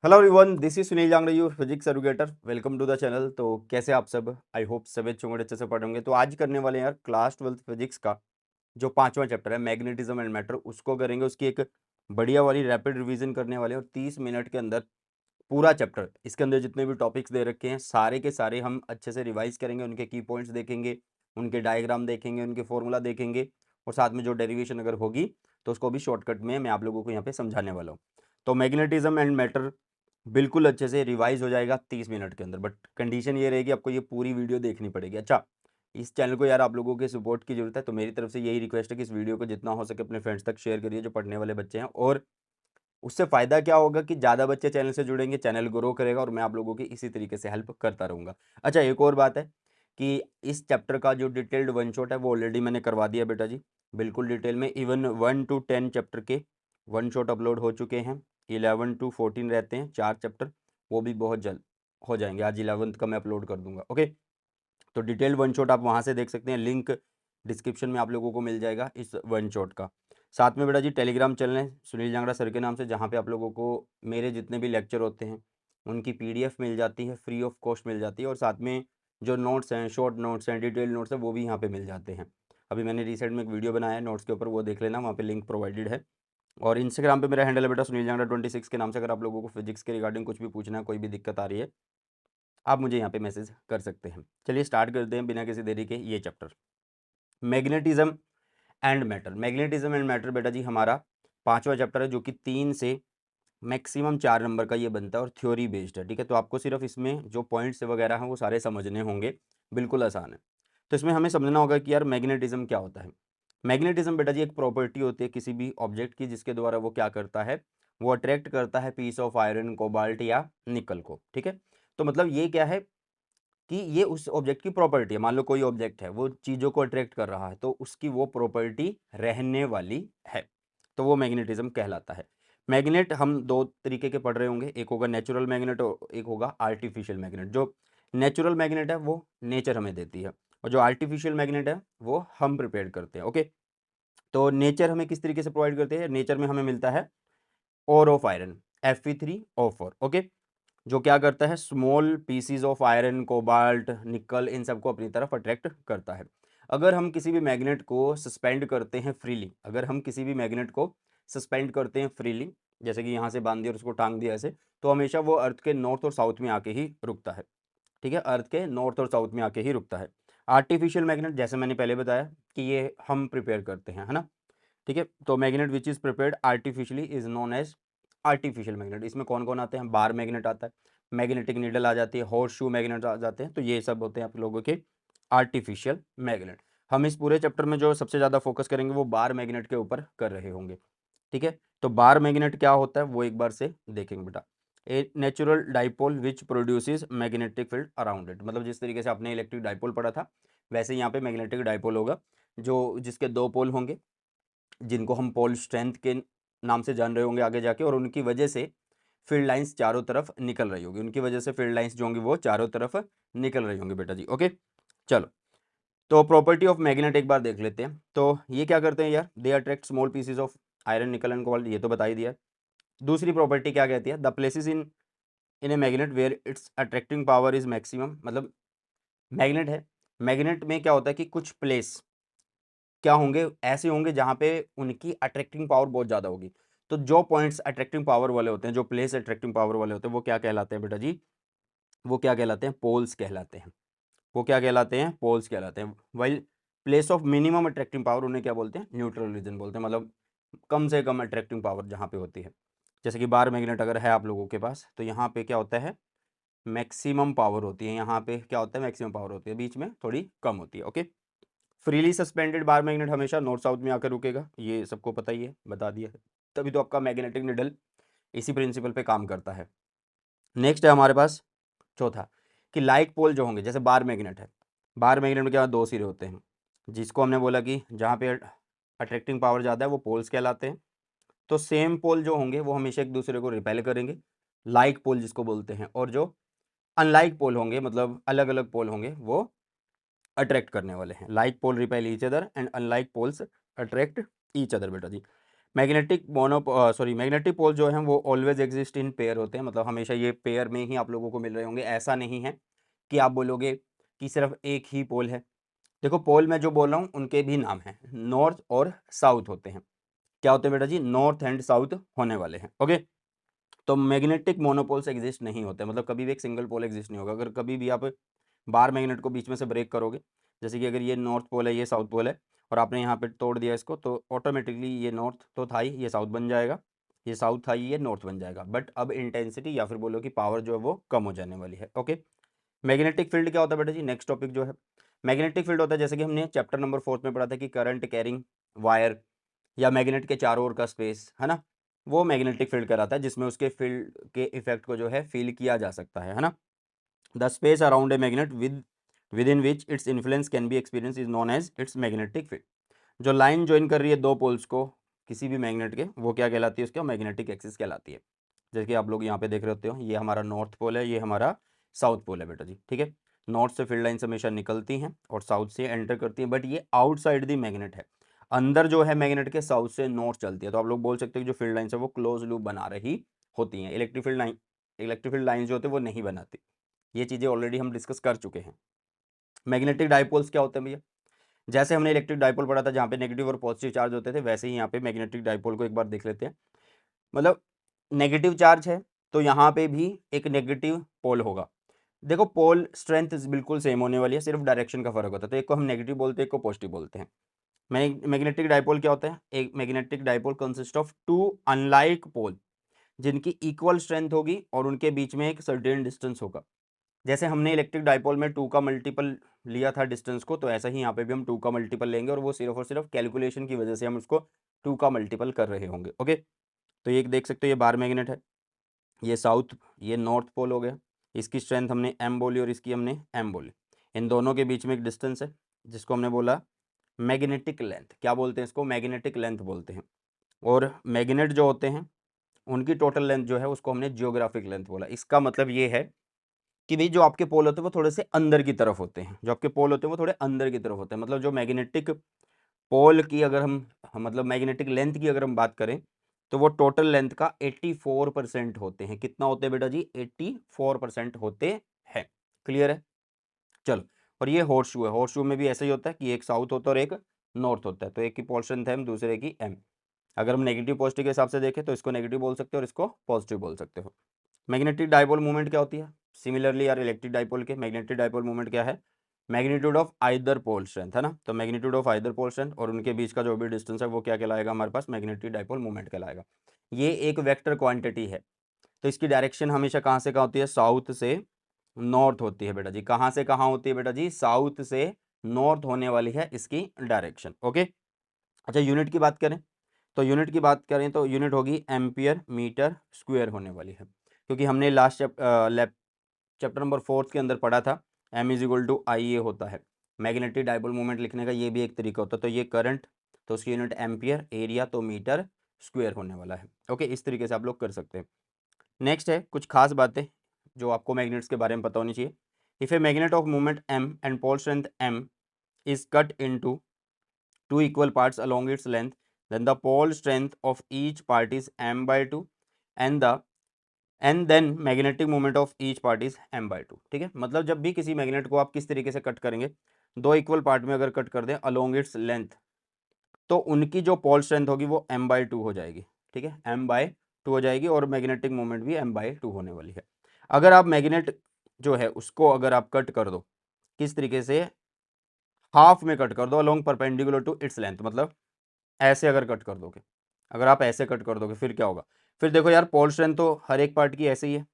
Hello everyone, this is Sunil Jangra, your physics educator. Welcome to the channel. तो कैसे आप सब? आई होप सब अच्छे से पढ़ेंगे। तो आज करने वाले हैं यार क्लास 12 फिजिक्स का जो पांचवा चैप्टर है मैग्नेटिज्म एंड मैटर, उसको करेंगे। उसकी एक बढ़िया वाली रैपिड रिवीजन करने वाले हैं और 30 मिनट के अंदर पूरा चैप्टर, इसके अंदर जितने भी टॉपिक्स दे रखे हैं सारे के सारे हम अच्छे से रिवाइज करेंगे। उनके की पॉइंट्स देखेंगे, उनके डायग्राम देखेंगे, उनके फॉर्मूला देखेंगे और साथ में जो डेरिवेशन अगर होगी तो उसको भी शॉर्टकट में मैं आप लोगों को यहाँ पे समझाने वाला हूँ। तो मैग्नेटिज्म एंड मैटर बिल्कुल अच्छे से रिवाइज हो जाएगा 30 मिनट के अंदर, बट कंडीशन ये रहेगी आपको ये पूरी वीडियो देखनी पड़ेगी। अच्छा, इस चैनल को यार आप लोगों के सपोर्ट की जरूरत है, तो मेरी तरफ से यही रिक्वेस्ट है कि इस वीडियो को जितना हो सके अपने फ्रेंड्स तक शेयर करिए जो पढ़ने वाले बच्चे हैं। और उससे फ़ायदा क्या होगा कि ज़्यादा बच्चे चैनल से जुड़ेंगे, चैनल ग्रो करेगा और मैं आप लोगों की इसी तरीके से हेल्प करता रहूँगा। अच्छा, एक और बात है कि इस चैप्टर का जो डिटेल्ड वन शॉट है वो ऑलरेडी मैंने करवा दिया बेटा जी, बिल्कुल डिटेल में। इवन 1 to 10 चैप्टर के वन शॉट अपलोड हो चुके हैं। 11 to 14 रहते हैं 4 चैप्टर, वो भी बहुत जल्द हो जाएंगे। आज 11th का मैं अपलोड कर दूंगा। ओके, तो डिटेल्ड वन शॉट आप वहाँ से देख सकते हैं, लिंक डिस्क्रिप्शन में आप लोगों को मिल जाएगा इस वन शॉट का। साथ में बेटा जी टेलीग्राम चैनल है सुनील जांगड़ा सर के नाम से, जहाँ पे आप लोगों को मेरे जितने भी लेक्चर होते हैं उनकी पीडीएफ मिल जाती है, फ्री ऑफ कॉस्ट मिल जाती है। और साथ में जो नोट्स हैं, शॉर्ट नोट्स हैं, डिटेल नोट्स हैं, वो भी यहाँ पे मिल जाते हैं। अभी मैंने रिसेंट में एक वीडियो बनाया है नोट्स के ऊपर, वो देख लेना, वहाँ पे लिंक प्रोवाइडेड है। और इंस्टाग्राम पे मेरा हैंडल है बेटा सुनील जांगड़ा 26 के नाम से। अगर आप लोगों को फिजिक्स के रिगार्डिंग कुछ भी पूछना है, कोई भी दिक्कत आ रही है, आप मुझे यहाँ पे मैसेज कर सकते हैं। चलिए स्टार्ट करते हैं बिना किसी देरी के ये chapter, magnetism and matter. Magnetism and matter बेटा जी हमारा पांचवा चैप्टर है, जो कि 3 से मैक्सिमम 4 नंबर का ये बनता है और थ्योरी बेस्ड है। ठीक है, तो आपको सिर्फ इसमें जो पॉइंट्स वगैरह हैं वो सारे समझने होंगे, बिल्कुल आसान है। तो इसमें हमें समझना होगा कि यार मैग्नेटिज्म क्या होता है। मैग्नेटिज्म बेटा जी एक प्रॉपर्टी होती है किसी भी ऑब्जेक्ट की, जिसके द्वारा वो क्या करता है, वो अट्रैक्ट करता है पीस ऑफ आयरन, कोबाल्ट या निकल को। ठीक है, तो मतलब ये क्या है कि ये उस ऑब्जेक्ट की प्रॉपर्टी है। मान लो कोई ऑब्जेक्ट है, वो चीज़ों को अट्रैक्ट कर रहा है, तो उसकी वो प्रॉपर्टी रहने वाली है, तो वो मैग्नेटिज्म कहलाता है। मैग्नेट हम दो तरीके के पढ़ रहे होंगे, एक होगा नेचुरल मैग्नेट और एक होगा आर्टिफिशियल मैग्नेट। जो नेचुरल मैग्नेट है वो नेचर हमें देती है, और जो आर्टिफिशियल मैग्नेट है वो हम प्रिपेयर करते हैं। ओके, तो नेचर हमें किस तरीके से प्रोवाइड करते हैं? नेचर में हमें मिलता है ore of iron, Fe3O4। Okay, जो क्या करता है, small PCs of iron, cobalt, निकल, इन सबको अपनी तरफ अट्रैक्ट करता है। अगर हम किसी भी मैग्नेट को सस्पेंड करते हैं फ्रीली, अगर हम किसी भी मैग्नेट को सस्पेंड करते हैं फ्रीली, जैसे कि यहाँ से बांध दिया और उसको टांग दिया ऐसे, तो हमेशा वो अर्थ के नॉर्थ और साउथ में आके ही रुकता है। ठीक है, अर्थ के नॉर्थ और साउथ में आके ही रुकता है। आर्टिफिशियल मैग्नेट जैसे मैंने पहले बताया कि ये हम प्रिपेयर करते हैं, है ना। ठीक है, तो magnet which is prepared artificially is known as artificial magnet. इसमें कौन कौन आते हैं? बार मैग्नेट आता है, मैग्नेटिक नीडल आ जाती है, हॉर्स शू मैग्नेट आ जाते हैं। तो ये सब होते हैं आप लोगों के आर्टिफिशियल मैग्नेट। हम इस पूरे चैप्टर में जो सबसे ज़्यादा फोकस करेंगे वो बार मैग्नेट के ऊपर कर रहे होंगे। ठीक है, तो बार मैग्नेट क्या होता है वो एक बार से देखेंगे बेटा। A natural dipole which produces magnetic field around it, मतलब जिस तरीके से आपने इलेक्ट्रिक डाइपोल पढ़ा था, वैसे यहाँ पे मैग्नेटिक डाइपोल होगा, जो जिसके दो पोल होंगे, जिनको हम पोल स्ट्रेंथ के नाम से जान रहे होंगे आगे जाके, और उनकी वजह से फील्ड लाइंस चारों तरफ निकल रही होगी। उनकी वजह से फील्ड लाइंस जो होंगी वो चारों तरफ निकल रही होंगी बेटा जी। ओके, चलो, तो प्रॉपर्टी ऑफ मैग्नेट एक बार देख लेते हैं। तो ये क्या करते हैं यार, they attract small pieces of iron, निकल एंड कोबाल्ट, ये तो बता ही दिया। दूसरी प्रॉपर्टी क्या कहती है, the places in in a magnet where its attracting power is maximum. मतलब मैग्नेट है, मैग्नेट में क्या होता है कि कुछ प्लेस क्या होंगे, ऐसे होंगे जहाँ पे उनकी अट्रैक्टिंग पावर बहुत ज़्यादा होगी। तो जो पॉइंट्स अट्रैक्टिंग पावर वाले होते हैं, जो प्लेस अट्रैक्टिंग पावर वाले होते हैं, वो क्या कहलाते हैं बेटा जी? वो क्या कहलाते हैं? पोल्स कहलाते हैं। वो क्या कहलाते हैं? पोल्स कहलाते हैं। While place of minimum attracting power, उन्हें क्या बोलते हैं? न्यूट्रल रीजन बोलते हैं, मतलब कम से कम अट्रैक्टिंग पावर जहाँ पे होती है। जैसे कि बार मैग्नेट अगर है आप लोगों के पास, तो यहाँ पे क्या होता है? मैक्सिमम पावर होती है। यहाँ पे क्या होता है? मैक्सिमम पावर होती है, बीच में थोड़ी कम होती है। Okay, freely suspended bar magnet हमेशा नॉर्थ साउथ में आकर रुकेगा, ये सबको पता ही है, बता दिया है। तभी तो आपका मैग्नेटिक निडल इसी प्रिंसिपल पे काम करता है। नेक्स्ट है हमारे पास चौथा, कि लाइक पोल जो होंगे, जैसे बार मैग्नेट है, बार मैग्नेट में क्या दो सिरे होते हैं, जिसको हमने बोला कि जहाँ पे अट्रैक्टिंग पावर ज़्यादा है वो पोल्स कहलाते हैं। तो सेम पोल जो होंगे वो हमेशा एक दूसरे को रिपेल करेंगे, लाइक पोल जिसको बोलते हैं। और जो अनलाइक पोल होंगे, मतलब अलग अलग पोल होंगे, वो अट्रैक्ट करने वाले हैं। Like pole repel each other and unlike poles attract each other बेटा जी। मैग्नेटिक पोल जो है वो ऑलवेज एग्जिस्ट इन पेयर होते हैं, मतलब हमेशा ये पेयर में ही आप लोगों को मिल रहे होंगे। ऐसा नहीं है कि आप बोलोगे कि सिर्फ एक ही पोल है। देखो पोल में जो बोल रहा हूँ उनके भी नाम हैं, नॉर्थ और साउथ होते हैं। क्या होते हैं बेटा जी? नॉर्थ एंड साउथ होने वाले हैं। ओके, तो मैग्नेटिक मोनोपोल्स एग्जिस्ट नहीं होते, मतलब कभी भी एक सिंगल पोल एग्जिस्ट नहीं होगा। अगर कभी भी आप बार मैग्नेट को बीच में से ब्रेक करोगे, जैसे कि अगर ये नॉर्थ पोल है, ये साउथ पोल है, और आपने यहाँ पे तोड़ दिया इसको, तो ऑटोमेटिकली ये नॉर्थ तो था ही, ये साउथ बन जाएगा, ये साउथ था ही, ये नॉर्थ बन जाएगा। बट अब इंटेंसिटी या फिर बोलो कि पावर जो है वो कम हो जाने वाली है। ओके, मैग्नेटिक फील्ड क्या होता है बेटा जी? नेक्स्ट टॉपिक जो है मैग्नेटिक फील्ड होता है, जैसे कि हमने चैप्टर नंबर 4 में पढ़ा था कि करंट कैरिंग वायर या मैग्नेट के चारों ओर का स्पेस है ना, वो मैग्नेटिक फील्ड कहलाता है, जिसमें उसके फील्ड के इफेक्ट को जो है फील किया जा सकता है ना। The space around a magnet within which its influence can be experience is known as its magnetic field. जो लाइन ज्वाइन कर रही है दो पोल्स को किसी भी मैग्नेट के, वो क्या कहलाती है? उसका मैग्नेटिक एक्सिस कहलाती है। जैसे कि आप लोग यहाँ पे देख रहे होते हो, ये हमारा नॉर्थ पोल है, ये हमारा साउथ पोल है बेटा जी। ठीक है, नॉर्थ से फील्ड लाइन्स हमेशा निकलती हैं और साउथ से एंटर करती हैं, बट ये आउटसाइड दी मैग्नेट है। अंदर जो है मैग्नेट के साउथ से नॉर्थ चलती है, तो आप लोग बोल सकते हो कि जो फील्ड लाइन्स है वो क्लोज लूप बना रही होती हैं। इलेक्ट्रिक फील्ड लाइन्स जो होते हैं वो नहीं बनाती। ये चीज़ें ऑलरेडी हम डिस्कस कर चुके हैं। मैग्नेटिक डाइपोल्स क्या होते हैं भैया? जैसे हमने इलेक्ट्रिक डाइपोल पढ़ा था जहाँ पे नेगेटिव और पॉजिटिव चार्ज होते थे, वैसे ही यहाँ पे मैग्नेटिक डाइपोल को एक बार देख लेते हैं। मतलब नेगेटिव चार्ज है तो यहाँ पे भी एक नेगेटिव पोल होगा। देखो पोल स्ट्रेंथ बिल्कुल सेम होने वाली है, सिर्फ डायरेक्शन का फर्क होता है। तो एक को हम नेगेटिव बोलते हैं, एक को पॉजिटिव बोलते हैं। मैग्नेटिक डाइपोल क्या होता है? एक magnetic dipole consist of two unlike pole जिनकी इक्वल स्ट्रेंथ होगी और उनके बीच में एक सर्टेन डिस्टेंस होगा। जैसे हमने इलेक्ट्रिक डाइपोल में 2 का मल्टीपल लिया था डिस्टेंस को, तो ऐसा ही यहाँ पे भी हम 2 का मल्टीपल लेंगे, और वो सिर्फ और सिर्फ कैलकुलेशन की वजह से हम उसको 2 का मल्टीपल कर रहे होंगे। ओके, तो ये देख सकते हो, ये बार मैग्नेट है, ये साउथ ये नॉर्थ पोल हो गया। इसकी स्ट्रेंथ हमने एम बोली और इसकी हमने एम बोली। इन दोनों के बीच में एक डिस्टेंस है जिसको हमने बोला मैग्नेटिक लेंथ। क्या बोलते हैं इसको? मैग्नेटिक लेंथ बोलते हैं। और मैग्नेट जो होते हैं उनकी टोटल लेंथ जो है उसको हमने जियोग्राफिक लेंथ बोला। इसका मतलब ये है कि भाई जो आपके पोल होते हैं वो थोड़े से अंदर की तरफ होते हैं, जो आपके पोल होते हैं वो थोड़े अंदर की तरफ होते हैं। मतलब जो मैग्नेटिक पोल की अगर हम मतलब मैग्नेटिक लेंथ की अगर हम बात करें, तो वो टोटल लेंथ का 84% होते हैं। कितना होते हैं बेटा जी? 84% होते हैं। क्लियर है? चलो, और ये हॉर्स शू है। हॉर्स शू में भी ऐसा ही होता है कि एक साउथ होता है और एक नॉर्थ होता है, तो एक की पोर्शन है दूसरे की एम। अगर हम नेगेटिव पॉजिटिव के हिसाब से देखें तो इसको नेगेटिव बोल सकते हो और इसको पॉजिटिव बोल सकते हो। मैग्नेटिक डाइपोल मूवमेंट क्या होती है? सिमिलरली यार इलेक्ट्रिक डाइपोल के मैग्नेटिक डाइपोल मूवमेंट क्या है? Magnitude of either pole strength है ना, तो magnitude of either pole strength और उनके बीच का जो भी डिस्टेंस है वो क्या कहलाएगा? हमारे पास मैग्नेटिक डाइपोल मूवमेंट कहलाएगा। ये एक वेक्टर क्वांटिटी है, तो इसकी डायरेक्शन हमेशा कहाँ से कहाँ होती है? साउथ से नॉर्थ होती है बेटा जी। कहाँ से कहाँ होती है बेटा जी? साउथ से नॉर्थ होने वाली है इसकी डायरेक्शन। ओके, अच्छा यूनिट की बात करें तो यूनिट होगी एम्पियर मीटर स्क्वायर होने वाली है, क्योंकि हमने लास्ट चैप्टर नंबर 4 के अंदर पढ़ा था एम इज इक्वल टू आई ए होता है। मैग्नेटिक डाइपोल मूवमेंट लिखने का ये भी एक तरीका होता है। तो ये करंट, तो उसकी यूनिट एम्पियर, एरिया तो मीटर स्क्वायर होने वाला है। ओके, इस तरीके से आप लोग कर सकते हैं। नेक्स्ट है कुछ खास बातें जो आपको मैग्नेट्स के बारे में पता होनी चाहिए। If a magnet of movement M and pole strength M is cut into two equal parts along its length, then the pole strength of each part is m by 2 and then magnetic moment of each part is m by 2। ठीक है, मतलब जब भी किसी magnet को आप किस तरीके से कट करेंगे, दो इक्वल पार्ट में अगर कट कर दें अलोंग इट्स लेंथ, तो उनकी जो पोल स्ट्रेंथ होगी वो m by 2 हो जाएगी। ठीक है, m by 2 हो जाएगी और मैग्नेटिक मोमेंट भी m by 2 होने वाली है। अगर आप मैग्नेट जो है उसको अगर आप कट कर दो किस तरीके से, हाफ में कट कर दो along perpendicular to its length, मतलब ऐसे अगर कट कर दोगे, अगर आप ऐसे कट कर दोगे फिर क्या होगा? फिर देखो यार पोल स्ट्रेंथ तो हर एक पार्ट की ऐसे ही है,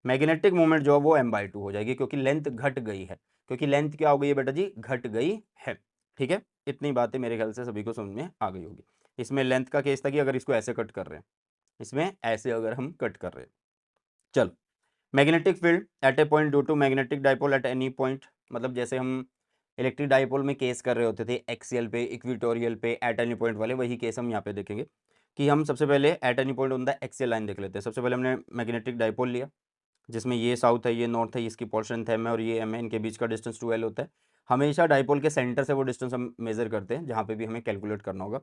मैग्नेटिक मोमेंट जो है वो m/2 हो जाएगी, क्योंकि लेंथ घट गई है। क्योंकि लेंथ क्या हो गई है बेटा जी? घट गई है। ठीक है, इतनी बातें मेरे ख्याल से सभी को समझ में आ गई होगी। इसमें लेंथ का केस था कि अगर इसको ऐसे कट कर रहे हैं, इसमें ऐसे अगर हम कट कर रहे हैं। चलो, magnetic field at a point due to magnetic dipole at any point, मतलब जैसे हम इलेक्ट्रिक डाइपोल में केस कर रहे होते थे एक्सियल पे, इक्विटोरियल पे, एट एनी पॉइंट वाले, वही केस हम यहाँ पे देखेंगे। कि हम सबसे पहले eight any point on the axial line देख लेते हैं। सबसे पहले हमने मैग्नेटिक डाइपोल लिया जिसमें ये साउथ है, ये नॉर्थ है, इसकी पोर्शन है m है और ये m है, इनके बीच का डिस्टेंस 2l होता है। हमेशा डाइपोल के सेंटर से वो डिस्टेंस हम मेजर करते हैं जहाँ पे भी हमें कैलकुलेट करना होगा।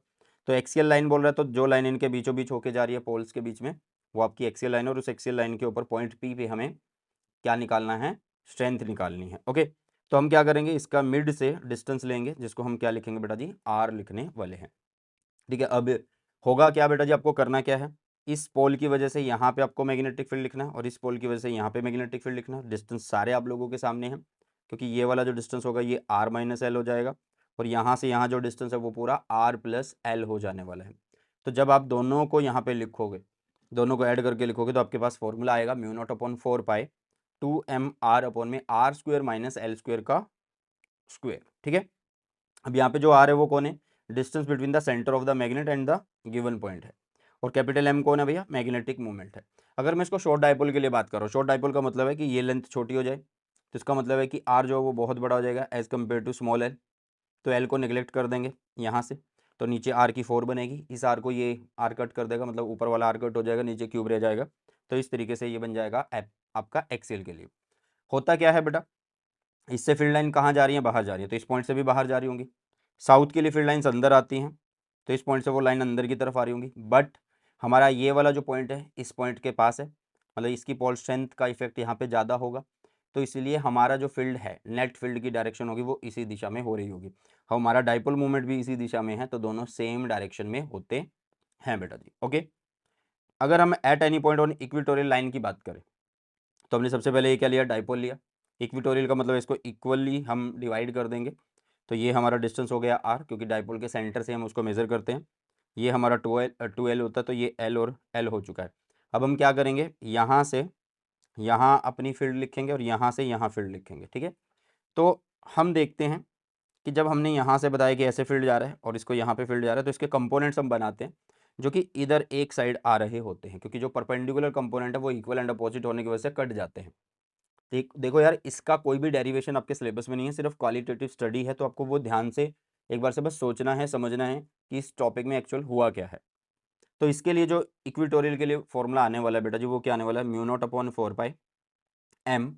तो एक्सियल लाइन बोल रहा है, तो जो लाइन इनके बीचों बीच होके जा रही है पोल्स के बीच में, वो आपकी एक्सियल लाइन है, और उस एक्सियल लाइन के ऊपर पॉइंट पी पे हमें क्या निकालना है, स्ट्रेंथ निकालनी है। ओके, तो हम क्या करेंगे, इसका मिड से डिस्टेंस लेंगे, जिसको हम क्या लिखेंगे बेटा जी, आर लिखने वाले हैं। ठीक है, अब होगा क्या बेटा जी, आपको करना क्या है, इस पोल की वजह से यहाँ पे आपको मैग्नेटिक फील्ड लिखना है, और इस पोल की वजह से यहाँ पे मैग्नेटिक फील्ड लिखना है। डिस्टेंस सारे आप लोगों के सामने हैं, क्योंकि ये वाला जो डिस्टेंस होगा ये आर माइनस एल हो जाएगा, और यहाँ से यहाँ जो डिस्टेंस है वो पूरा आर प्लस एल हो जाने वाला है। तो जब आप दोनों को यहाँ पे लिखोगे, दोनों को ऐड करके लिखोगे, तो आपके पास फॉर्मूला आएगा mu naught upon 4 pi 2 m r upon में R square minus L square का स्क्वायर। ठीक है, अब यहाँ पे जो आर है वो कौन है, distance between the centre of the magnet and the given point है, और कैपिटल एम कौन है भैया, मैग्नेटिक मोमेंट है। अगर मैं इसको शॉर्ट डाइपोल के लिए बात कर रहा हूँ, शॉर्ट डाइपोल का मतलब है कि ये लेंथ छोटी हो जाए, तो इसका मतलब है कि आर जो है वो बहुत बड़ा हो जाएगा as compare to small L. तो एल को निगलेक्ट कर देंगे यहाँ से, तो नीचे आर की 4 बनेगी, इस आर को ये आर कट कर देगा, मतलब ऊपर वाला आर कट हो जाएगा, नीचे क्यूब रह जाएगा। तो इस तरीके से ये बन जाएगा आपका एक्सेल के लिए। होता क्या है बेटा, इससे फील्ड लाइन कहाँ जा रही है, बाहर जा रही है, तो इस पॉइंट से भी बाहर जा रही होंगी। साउथ के लिए फील्ड लाइन्स अंदर आती हैं, तो इस पॉइंट से वो लाइन अंदर की तरफ आ रही होंगी। बट हमारा ये वाला जो पॉइंट है इस पॉइंट के पास है, मतलब इसकी पोल स्ट्रेंथ का इफेक्ट यहाँ पे ज़्यादा होगा, तो इसलिए हमारा जो फील्ड है, नेट फील्ड की डायरेक्शन होगी वो इसी दिशा में हो रही होगी। हमारा डाइपोल मूवमेंट भी इसी दिशा में है, तो दोनों सेम डायरेक्शन में होते हैं बेटा जी। ओके, अगर हम eight any point on equatorial line की बात करें, तो हमने सबसे पहले ये क्या लिया, डाइपोल लिया। इक्वेटोरियल का मतलब इसको इक्वली हम डिवाइड कर देंगे, तो ये हमारा डिस्टेंस हो गया आर, क्योंकि डाइपोल के सेंटर से हम उसको मेज़र करते हैं। ये हमारा 2L होता है, तो ये L और L हो चुका है। अब हम क्या करेंगे, यहाँ से यहाँ अपनी फील्ड लिखेंगे, और यहाँ से यहाँ फील्ड लिखेंगे। ठीक है, तो हम देखते हैं कि जब हमने यहाँ से बताया कि ऐसे फील्ड जा रहा है और इसको यहाँ पे फील्ड जा रहा है, तो इसके कंपोनेंट्स हम बनाते हैं जो कि इधर एक साइड आ रहे होते हैं, क्योंकि जो परपेंडिकुलर कंपोनेंट है वो इक्वल एंड अपोजिट होने की वजह से कट जाते हैं। देखो यार, इसका कोई भी डेरिवेशन आपके सिलेबस में नहीं है, सिर्फ क्वालिटेटिव स्टडी है, तो आपको वो ध्यान से एक बार से बस सोचना है, समझना है कि इस टॉपिक में एक्चुअल हुआ क्या है। तो इसके लिए जो इक्वेटोरियल के लिए फॉर्मूला आने वाला है बेटा जी, वो क्या आने वाला है, mu naught upon 4 pi m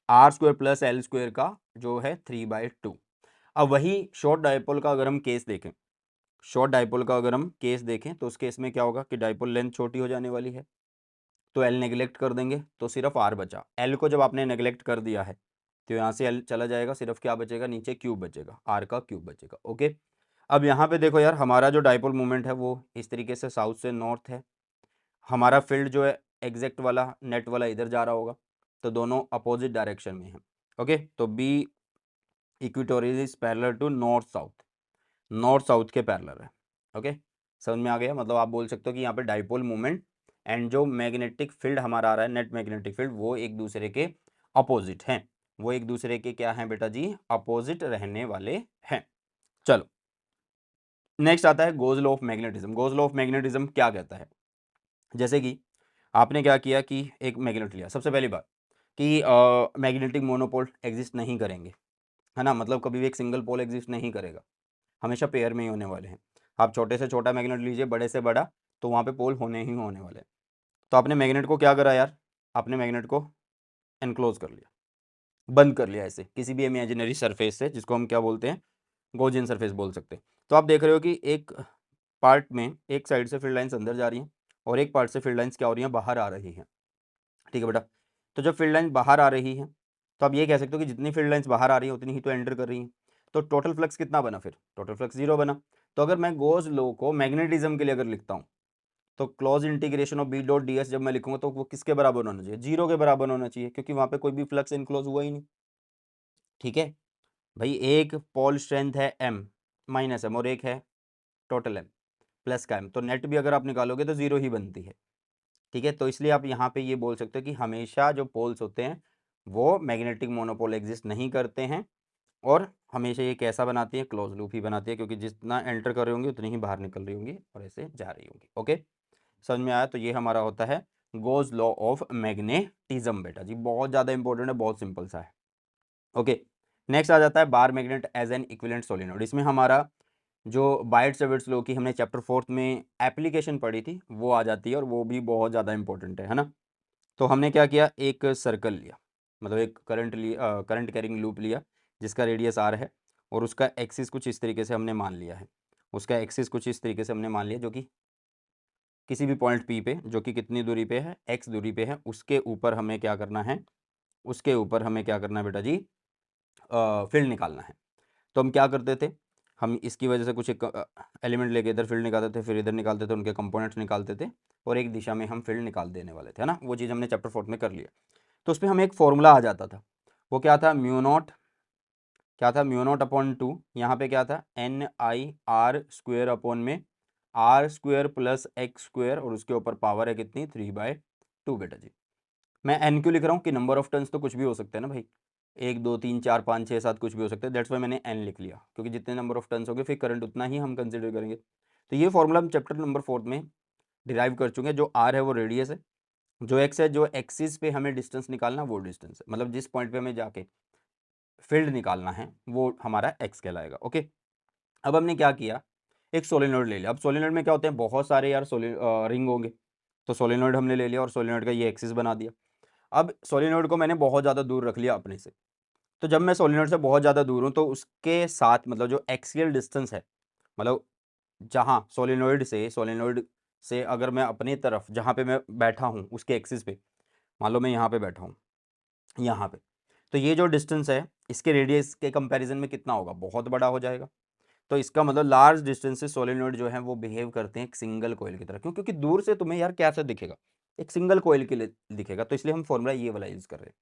r square plus l square का जो है 3/2। अब वही शॉर्ट डाइपोल का अगर हम केस देखें, शॉर्ट डाइपोल का अगर हम केस देखें, तो उस केस में क्या होगा कि डाइपोल लेंथ छोटी हो जाने वाली है, तो एल नेगलेक्ट कर देंगे, तो सिर्फ आर बचा। एल को जब आपने नेगलेक्ट कर दिया है, तो यहाँ से एल चला जाएगा, सिर्फ क्या बचेगा, नीचे क्यूब बचेगा, आर का क्यूब बचेगा। ओके, अब यहाँ पे देखो यार, हमारा जो डाइपोल मूवमेंट है वो इस तरीके से साउथ से नॉर्थ है, हमारा फील्ड जो है एग्जैक्ट वाला नेट वाला इधर जा रहा होगा, तो दोनों अपोजिट डायरेक्शन में है। ओके, तो B equatorial is parallel to north south के पैरेलल है। ओके, समझ में आ गया, मतलब आप बोल सकते हो कि यहाँ पे डाइपोल मूवमेंट एंड जो मैग्नेटिक फील्ड हमारा आ रहा है, नेट मैग्नेटिक फील्ड, वो एक दूसरे के अपोजिट हैं, वो एक दूसरे के क्या हैं बेटा जी, अपोजिट रहने वाले हैं। चलो, नेक्स्ट आता है goes law of magnetism. Goes law of magnetism क्या कहता है, जैसे कि आपने क्या किया कि एक मैग्नेट लिया, सबसे पहली बात कि मैग्नेटिक मोनोपोल एग्जिस्ट नहीं करेंगे, है ना, मतलब कभी भी एक सिंगल पोल एग्जिस्ट नहीं करेगा, हमेशा पेयर में ही होने वाले हैं। आप छोटे से छोटा मैग्नेट लीजिए, बड़े से बड़ा, तो वहाँ पे पोल होने ही होने वाले हैं। तो आपने मैग्नेट को क्या करा यार, आपने मैग्नेट को एनक्लोज कर लिया, बंद कर लिया ऐसे किसी भी इमेजिनरी सरफेस से, जिसको हम क्या बोलते हैं, गॉसियन सरफेस बोल सकते हैं। तो आप देख रहे हो कि एक पार्ट में एक साइड से फील्ड लाइंस अंदर जा रही हैं, और एक पार्ट से फील्ड लाइंस क्या हो रही हैं, बाहर आ रही हैं। ठीक है बेटा, तो जब फील्ड लाइन बाहर आ रही है, तो आप ये कह सकते हो कि जितनी फील्ड लाइंस बाहर आ रही है उतनी ही तो एंटर कर रही हैं, तो टोटल फ्लक्स कितना बना, फिर टोटल फ्लक्स 0 बना। तो अगर मैं गोज लॉ को मैग्नेटिज्म के लिए अगर लिखता हूँ, तो close integration of B dot D S जब मैं लिखूंगा, तो वो किसके बराबर होना चाहिए, 0 के बराबर होना चाहिए, क्योंकि वहां पे कोई भी फ्लक्स इनक्लोज हुआ ही नहीं। ठीक है भाई, एक पोल स्ट्रेंथ है एम माइनस एम, और एक है टोटल एम प्लस का एम, तो नेट भी अगर आप निकालोगे तो 0 ही बनती है। ठीक है, तो इसलिए आप यहाँ पे ये बोल सकते हो कि हमेशा जो पोल्स होते हैं वो मैग्नेटिक मोनोपोल एग्जिस्ट नहीं करते हैं, और हमेशा ये कैसा बनाती है, क्लोज लूप ही बनाती है, क्योंकि जितना एंटर कर रही होंगी उतनी ही बाहर निकल रही होंगी और ऐसे जा रही होंगी। ओके, समझ में आया, तो ये हमारा होता है गोज लॉ ऑफ मैग्नेटिज्म बेटा जी, बहुत ज़्यादा इंपॉर्टेंट है, बहुत सिंपल सा है। ओके, नेक्स्ट आ जाता है bar magnet as an equivalent solenoid. इसमें हमारा जो बायट-सेविट्स लॉ की हमने चैप्टर 4th में एप्लीकेशन पढ़ी थी वो आ जाती है, और वो भी बहुत ज़्यादा इंपॉर्टेंट है ना। तो हमने क्या किया, एक सर्कल लिया, मतलब एक करंट कैरिंग लूप लिया जिसका रेडियस आर है, और उसका एक्सिस कुछ इस तरीके से हमने मान लिया है, उसका एक्सिस कुछ इस तरीके से हमने मान लिया, जो कि किसी भी पॉइंट पी पे, जो कि कितनी दूरी पे है, एक्स दूरी पे है, उसके ऊपर हमें क्या करना है, उसके ऊपर हमें क्या करना है बेटा जी, फील्ड निकालना है। तो हम क्या करते थे, हम इसकी वजह से कुछ एक एलिमेंट लेके इधर फील्ड निकालते थे, फिर इधर निकालते थे, उनके कंपोनेंट्स निकालते थे, और एक दिशा में हम फील्ड निकाल देने वाले थे, है ना। वो चीज़ हमने चैप्टर 4 में कर लिया। तो उसमें हमें एक फॉर्मूला आ जाता था, वो क्या था, म्यू नॉट, क्या था, म्यू नॉट अपॉन 2, यहाँ पे क्या था, n i r square upon में r square plus x square, और उसके ऊपर पावर है कितनी, 3/2 बेटा जी। मैं एन क्यों लिख रहा हूँ कि नंबर ऑफ टर्न्स तो कुछ भी हो सकते हैं ना भाई, 1 2 3 4 5 6 7 कुछ भी हो सकते हैं, दैट्स वाई मैंने एन लिख लिया, क्योंकि जितने नंबर ऑफ टर्न्स होंगे फिर करंट उतना ही हम कंसिडर करेंगे। तो ये फॉर्मूला हम चैप्टर नंबर 4 में डिराइव कर चुके हैं। जो आर है वो रेडियस है, जो एक्स है, जो एक्सिस पे हमें डिस्टेंस निकालना वो डिस्टेंस है, मतलब जिस पॉइंट पे हमें जाके फील्ड निकालना है वो हमारा एक्स कहलाएगा। ओके, अब हमने क्या किया, एक सोलेनोइड ले लिया। अब सोलेनोइड में क्या होते हैं, बहुत सारे यार रिंग होंगे, तो सोलेनोइड हमने ले लिया और सोलेनोइड का ये एक्सिस बना दिया। अब सोलेनोइड को मैंने बहुत ज़्यादा दूर रख लिया अपने से। तो जब मैं सोलेनोइड से बहुत ज़्यादा दूर हूँ तो उसके साथ मतलब जो एक्सियल डिस्टेंस है, मतलब जहाँ सोलेनोइड से अगर मैं अपनी तरफ जहाँ पे मैं बैठा हूँ उसके एक्सिस पे, मान लो मैं यहाँ पे बैठा हूँ, यहाँ पे, तो ये जो डिस्टेंस है इसके रेडियस के कंपैरिजन में कितना होगा, बहुत बड़ा हो जाएगा। तो इसका मतलब लार्ज डिस्टेंस से सोलेनोइड जो है वो बिहेव करते हैं एक सिंगल कॉइल की तरह। क्यों, क्योंकि दूर से तुम्हें यार कैसे दिखेगा, एक सिंगल कॉइल के लिए दिखेगा, तो इसलिए हम फॉर्मूला ये वाला यूज कर रहे हैं।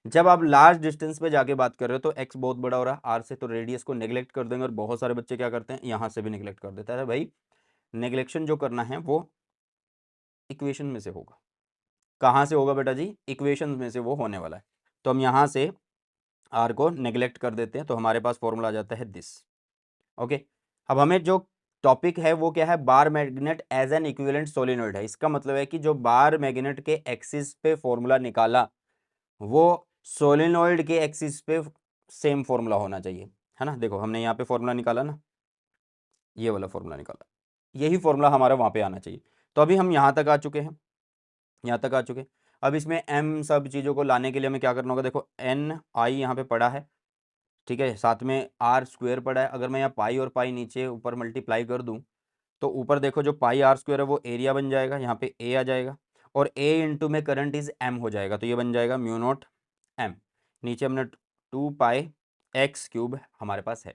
जब आप लार्ज डिस्टेंस पे जाके बात कर रहे हो तो एक्स बहुत बड़ा हो रहा है आर से, तो रेडियस को नेग्लेक्ट कर देंगे, और बहुत सारे बच्चे क्या करते हैं, यहाँ से भी नेग्लेक्ट कर देता है भाई। नेग्लेक्शन जो करना है वो इक्वेशन में से होगा। कहाँ से होगा बेटा जी, इक्वेशन में से वो होने वाला है। तो हम यहाँ से आर को नेग्लेक्ट कर देते हैं, तो हमारे पास फॉर्मूला आ जाता है दिस। ओके, अब हमें जो टॉपिक है वो क्या है, bar magnet as an equivalent solenoid है। इसका मतलब है कि जो बार मैग्नेट के एक्सिस पे फॉर्मूला निकाला वो सोलेनोइड के एक्सिस पे सेम फॉर्मूला होना चाहिए, है ना। देखो हमने यहाँ पे फॉर्मूला निकाला ना, ये वाला फॉर्मूला निकाला, यही फॉर्मूला हमारा वहाँ पे आना चाहिए। तो अभी हम यहाँ तक आ चुके हैं, यहाँ तक आ चुके हैं। अब इसमें एम सब चीज़ों को लाने के लिए हमें क्या करना होगा, देखो एन आई यहाँ पे पड़ा है, ठीक है, साथ में आर स्क्वायर पड़ा है। अगर मैं यहाँ पाई और पाई नीचे ऊपर मल्टीप्लाई कर दूँ तो ऊपर देखो जो पाई आर स्क्वायर है वो एरिया बन जाएगा, यहाँ पे ए आ जाएगा, और ए इंटू में करंट इज एम हो जाएगा, तो ये बन जाएगा म्यू नॉट एम। नीचे हमने 2 पाई x³ हमारे पास है।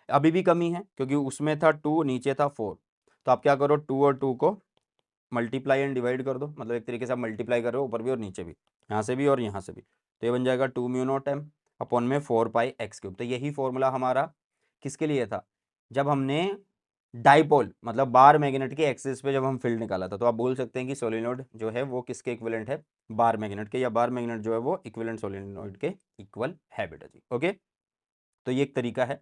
अभी भी कमी है क्योंकि उसमें था 2, नीचे था 4, तो आप क्या करो, 2 और 2 को मल्टीप्लाई एंड डिवाइड कर दो, मतलब एक तरीके से आप मल्टीप्लाई कर रहे हो ऊपर भी और नीचे भी, यहाँ से भी और यहाँ से भी, तो ये बन जाएगा 2 म्यू नॉट एम अपॉन में 4 पाई x³। तो यही फॉर्मूला हमारा किसके लिए था, जब हमने डाइपोल मतलब बार मैग्नेट के एक्सिस पे जब हम फील्ड निकाला था। तो आप बोल सकते हैं कि सोलेनोइड जो है वो किसके इक्विवेलेंट है, बार मैग्नेट के, या बार मैग्नेट जो है वो इक्विवेलेंट सोलेनोइड के इक्वल है बेटा जी। ओके, तो ये एक तरीका है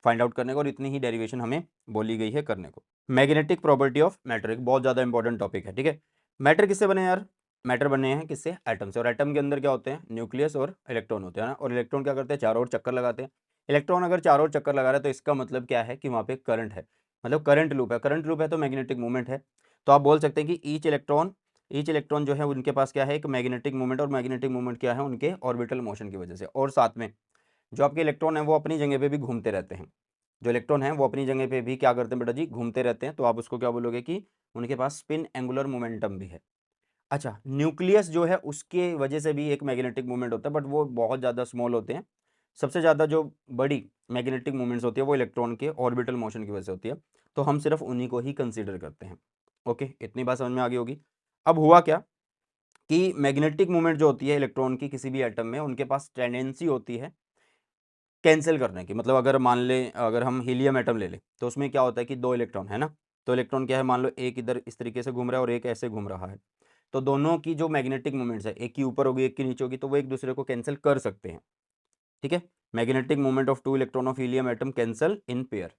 फाइंड आउट करने का, और इतनी ही डेरिवेशन हमें बोली गई है करने को। मैग्नेटिक प्रॉपर्टी ऑफ मैटर एक बहुत ज़्यादा इंपॉर्टेंट टॉपिक है, ठीक है। मैटर किससे बने यार, मैटर बने हैं किससे, एटम से, और एटम के अंदर क्या होते हैं, न्यूक्लियस और इलेक्ट्रॉन होते हैं ना, और इलेक्ट्रॉन क्या करते हैं, चारों ओर चक्कर लगाते हैं। इलेक्ट्रॉन अगर चारों ओर चक्कर लगा रहा है तो इसका मतलब क्या है कि वहाँ पे करंट है, मतलब करंट लूप है। करंट लूप है तो मैग्नेटिक मूवमेंट है। तो आप बोल सकते हैं कि ईच इलेक्ट्रॉन जो है उनके पास क्या है, एक मैग्नेटिक मूवमेंट, और मैग्नेटिक मूवमेंट क्या है, उनके ऑर्बिटल मोशन की वजह से। और साथ में जो आपके इलेक्ट्रॉन है वो अपनी जगह पे भी घूमते रहते हैं, जो इलेक्ट्रॉन है वो अपनी जगह पे भी क्या करते हैं बेटा जी, घूमते रहते हैं। तो आप उसको क्या बोलोगे कि उनके पास स्पिन एंगुलर मोमेंटम भी है। अच्छा, न्यूक्लियस जो है उसके वजह से भी एक मैग्नेटिक मूवमेंट होता है, बट वो बहुत ज़्यादा स्मॉल होते हैं। सबसे ज़्यादा जो बड़ी मैग्नेटिक मूवमेंट्स होती है वो इलेक्ट्रॉन के ऑर्बिटल मोशन की वजह से होती है, तो हम सिर्फ उन्हीं को ही कंसीडर करते हैं। ओके, इतनी बात समझ में आ गई होगी। अब हुआ क्या कि मैग्नेटिक मूवमेंट जो होती है इलेक्ट्रॉन की किसी भी एटम में, उनके पास टेंडेंसी होती है कैंसिल करने की। मतलब अगर मान लें, अगर हम हीलियम एटम ले लें तो उसमें क्या होता है कि 2 इलेक्ट्रॉन है ना, तो इलेक्ट्रॉन क्या है, मान लो एक इधर इस तरीके से घूम रहा है और एक ऐसे घूम रहा है, तो दोनों की जो मैग्नेटिक मूवमेंट्स है, एक की ऊपर होगी एक की नीचे होगी, तो वो एक दूसरे को कैंसिल कर सकते हैं, ठीक है। Magnetic movement of 2 electron of helium atom cancel in pair,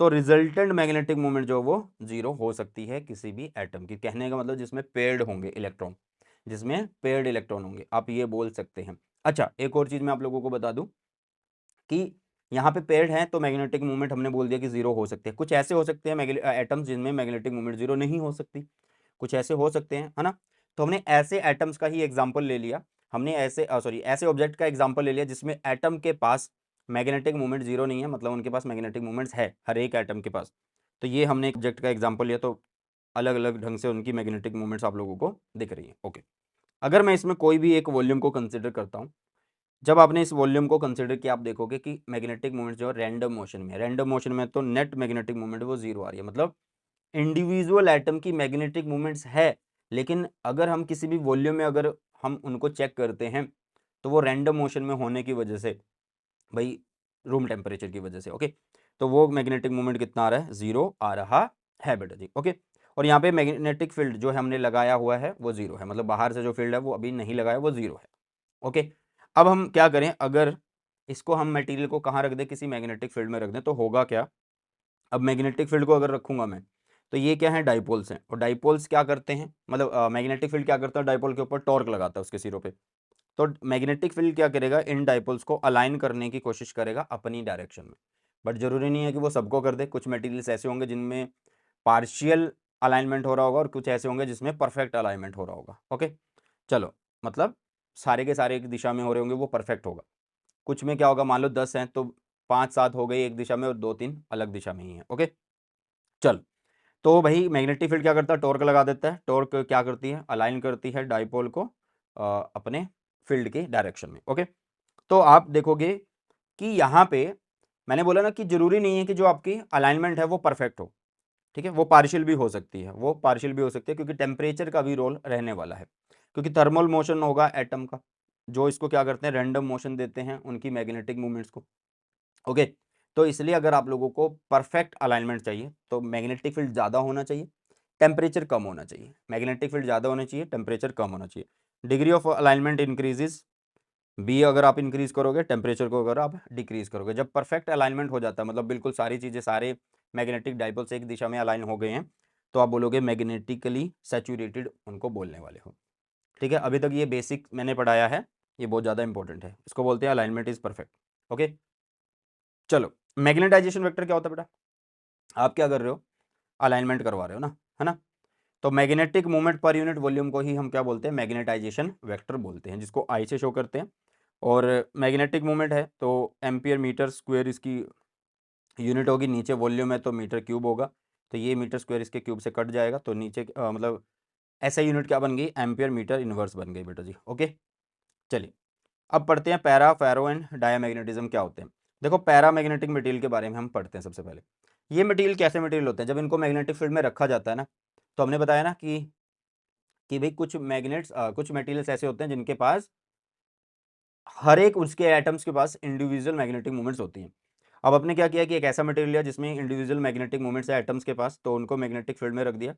तो रिजल्टेंट मैग्नेटिक मूवमेंट जो वो 0 हो सकती है किसी भी एटम की। कहने का मतलब जिसमें पेयर्ड होंगे इलेक्ट्रॉन, जिसमें पेयर्ड इलेक्ट्रॉन होंगे, आप ये बोल सकते हैं। अच्छा, एक और चीज़ मैं आप लोगों को बता दूं कि यहाँ पे पेयर्ड हैं तो मैग्नेटिक मूवमेंट हमने बोल दिया कि 0 हो सकते हैं। कुछ ऐसे हो सकते हैं एटम्स जिनमें मैग्नेटिक मूवमेंट 0 नहीं हो सकती, कुछ ऐसे हो सकते हैं, है ना। तो हमने ऐसे एटम्स का ही एग्जाम्पल ले लिया, हमने ऐसे ऑब्जेक्ट का एग्जाम्पल ले लिया जिसमें एटम के पास मैग्नेटिक मूवमेंट 0 नहीं है, मतलब उनके पास मैग्नेटिक मूवमेंट्स है हर एक एटम के पास। तो ये हमने एक ऑब्जेक्ट का एग्जाम्पल लिया, तो अलग अलग ढंग से उनकी मैग्नेटिक मूवमेंट्स आप लोगों को दिख रही हैं। ओके, अगर मैं इसमें कोई भी एक वॉल्यूम को कंसिडर करता हूँ, जब आपने इस वॉल्यूम को कंसिडर किया, आप देखोगे कि मैग्नेटिक मूवमेंट जो है रैंडम मोशन में है। रैंडम मोशन में तो नेट मैग्नेटिक मूवमेंट वो जीरो आ रही है, मतलब इंडिविजुअल एटम की मैग्नेटिक मूवमेंट्स है, लेकिन अगर हम किसी भी वॉल्यूम में अगर हम उनको चेक करते हैं तो वो रैंडम मोशन में होने की वजह से, भाई रूम टेम्परेचर की वजह से, ओके, तो वो मैग्नेटिक मूवमेंट कितना आ रहा है, जीरो आ रहा है बेटा जी। ओके, और यहाँ पे मैग्नेटिक फील्ड जो हमने लगाया हुआ है वो जीरो है, मतलब बाहर से जो फील्ड है वो अभी नहीं लगाया, वो जीरो है। ओके, अब हम क्या करें, अगर इसको हम मटेरियल को कहाँ रख दें, किसी मैग्नेटिक फील्ड में रख दें, तो होगा क्या। अब मैग्नेटिक फील्ड को अगर रखूंगा मैं, तो ये क्या है, डाइपोल्स हैं, और डाइपोल्स क्या करते हैं, मतलब मैग्नेटिक फील्ड क्या करता है, डाइपोल के ऊपर टॉर्क लगाता है उसके सिरों पे। तो मैग्नेटिक फील्ड क्या करेगा, इन डाइपोल्स को अलाइन करने की कोशिश करेगा अपनी डायरेक्शन में। बट जरूरी नहीं है कि वो सबको कर दे, कुछ मटेरियल्स ऐसे होंगे जिनमें पार्शियल अलाइनमेंट हो रहा होगा और कुछ ऐसे होंगे जिसमें परफेक्ट अलाइनमेंट हो रहा होगा। ओके, चलो, मतलब सारे के सारे एक दिशा में हो रहे होंगे वो परफेक्ट होगा। कुछ में क्या होगा, मान लो 10 हैं तो 5-7 हो गई एक दिशा में और 2-3 अलग दिशा में ही है। ओके, चल, तो भाई मैग्नेटिक फील्ड क्या करता है, टॉर्क लगा देता है। टॉर्क क्या करती है, अलाइन करती है डाइपोल को अपने फील्ड की डायरेक्शन में। ओके, तो आप देखोगे कि यहाँ पे मैंने बोला ना कि जरूरी नहीं है कि जो आपकी अलाइनमेंट है वो परफेक्ट हो, ठीक है, वो पार्शियल भी हो सकती है, वो पार्शियल भी हो सकती है, क्योंकि टेम्परेचर का भी रोल रहने वाला है, क्योंकि थर्मल मोशन होगा एटम का, जो इसको क्या करते हैं, रैंडम मोशन देते हैं उनकी मैग्नेटिक मूवमेंट्स को। ओके, तो इसलिए अगर आप लोगों को परफेक्ट अलाइनमेंट चाहिए तो मैग्नेटिक फील्ड ज़्यादा होना चाहिए, टेम्परेचर कम होना चाहिए। मैग्नेटिक फील्ड ज़्यादा होना चाहिए, टेम्परेचर कम होना चाहिए। Degree of alignment increases, B अगर आप इंक्रीज करोगे, टेम्परेचर को अगर आप डिक्रीज करोगे। जब परफेक्ट अलाइनमेंट हो जाता है, मतलब बिल्कुल सारी चीज़ें, सारे मैग्नेटिक डाइपोल्स एक दिशा में अलाइन हो गए हैं, तो आप बोलोगे मैग्नेटिकली सैचुरेटेड, उनको बोलने वाले हो। ठीक है, अभी तक ये बेसिक मैंने पढ़ाया है, ये बहुत ज़्यादा इंपॉर्टेंट है, इसको बोलते हैं अलाइनमेंट इज परफेक्ट। ओके, चलो, मैग्नेटाइजेशन वेक्टर क्या होता है बेटा, आप क्या कर रहे हो, अलाइनमेंट करवा रहे हो ना, है ना। तो magnetic movement per unit volume को ही हम क्या बोलते हैं, मैग्नेटाइजेशन वेक्टर बोलते हैं, जिसको आई से शो करते हैं। और मैग्नेटिक मूवमेंट है तो एम्पियर मीटर स्क्वायर इसकी यूनिट होगी, नीचे वॉल्यूम है तो मीटर क्यूब होगा, तो ये मीटर स्क्वायर इसके क्यूब से कट जाएगा, तो नीचे मतलब ऐसा यूनिट क्या बन गई, एम्पियर मीटर इनवर्स बन गई बेटा जी। ओके, चलिए अब पढ़ते हैं पैरा, फेरो एंड डायामैग्नेटिज्म क्या होते हैं। देखो, पैरा मैग्नेटिक मटेरियल के बारे में हम पढ़ते हैं सबसे पहले। ये मटेरियल कैसे मटेरियल होते हैं, जब इनको मैग्नेटिक फील्ड में रखा जाता है ना, तो हमने बताया ना कि भाई कुछ मैग्नेट्स कुछ मटेरियल्स ऐसे होते हैं जिनके पास हर एक उसके एटम्स के पास इंडिविजुअल मैग्नेटिक मूवमेंट्स होती हैं। अब आपने क्या किया कि एक ऐसा मटेरियल लिया जिसमें इंडिविजुअल मैग्नेटिक मूवमेंट्स है एटम्स के पास, तो उनको मैग्नेटिक फील्ड में रख दिया।